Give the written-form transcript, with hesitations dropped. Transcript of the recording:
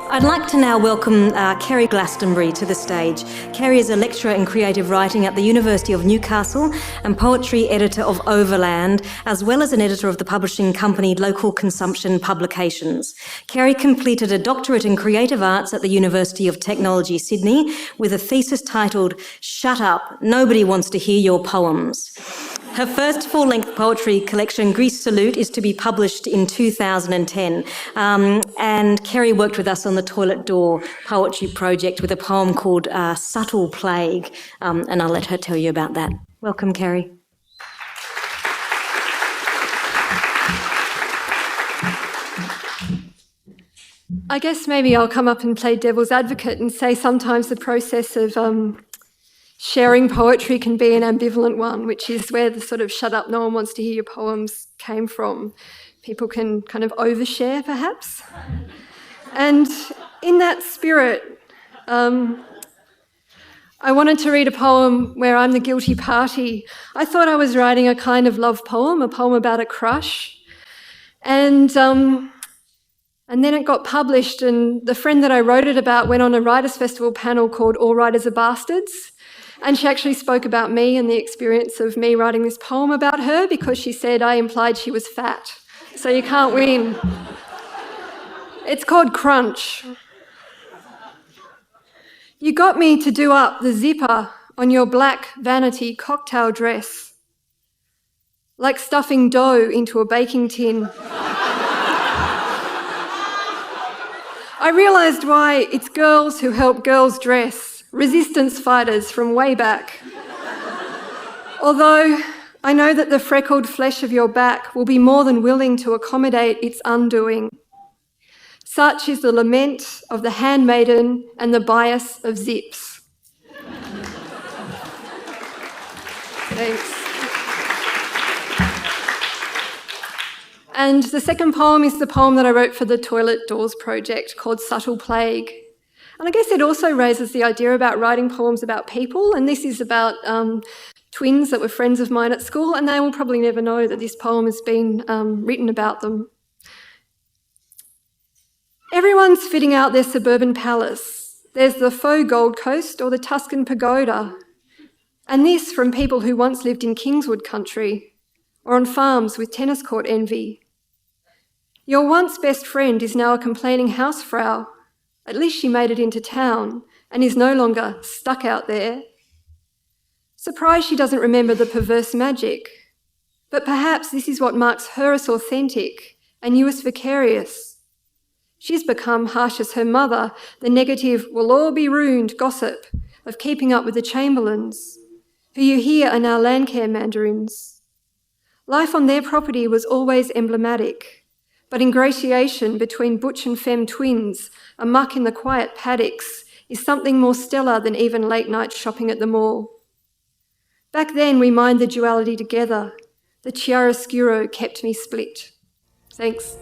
I'd like to now welcome Keri Glastonbury to the stage. Keri is a lecturer in creative writing at the University of Newcastle and poetry editor of Overland, as well as an editor of the publishing company Local Consumption Publications. Keri completed a doctorate in creative arts at the University of Technology, Sydney, with a thesis titled "Shut Up, Nobody Wants to Hear Your Poems." Her first full-length poetry collection, Grease Salute, is to be published in 2010. And Keri worked with us on the Toilet Door poetry project with a poem called Subtle Plague, and I'll let her tell you about that. Welcome, Keri. I guess maybe I'll come up and play devil's advocate and say sometimes the process of sharing poetry can be an ambivalent one, which is where the sort of shut up, no one wants to hear your poems came from. People can kind of overshare, perhaps. And in that spirit, I wanted to read a poem where I'm the guilty party. I thought I was writing a kind of love poem, a poem about a crush. And then it got published, and the friend that I wrote it about went on a Writers' Festival panel called All Writers Are Bastards. And she actually spoke about me and the experience of me writing this poem about her because she said I implied she was fat. So you can't win. It's called Crunch. You got me to do up the zipper on your black vanity cocktail dress, like stuffing dough into a baking tin. I realised why it's girls who help girls dress, resistance fighters from way back. Although I know that the freckled flesh of your back will be more than willing to accommodate its undoing. Such is the lament of the handmaiden and the bias of zips. Thanks. And the second poem is the poem that I wrote for the Toilet Doors project called Subtle Plague. And I guess it also raises the idea about writing poems about people, and this is about twins that were friends of mine at school, and they will probably never know that this poem has been written about them. Everyone's fitting out their suburban palace. There's the faux Gold Coast or the Tuscan pagoda. And this from people who once lived in Kingswood country or on farms with tennis court envy. Your once best friend is now a complaining housefrau. At least she made it into town and is no longer stuck out there. Surprised she doesn't remember the perverse magic. But perhaps this is what marks her as authentic and you as vicarious. She's become harsh as her mother, the negative will all be ruined gossip of keeping up with the Chamberlains, who you hear are now Landcare mandarins. Life on their property was always emblematic, but ingratiation between butch and femme twins, amuck in the quiet paddocks, is something more stellar than even late-night shopping at the mall. Back then, we mined the duality together. The chiaroscuro kept me split. Thanks.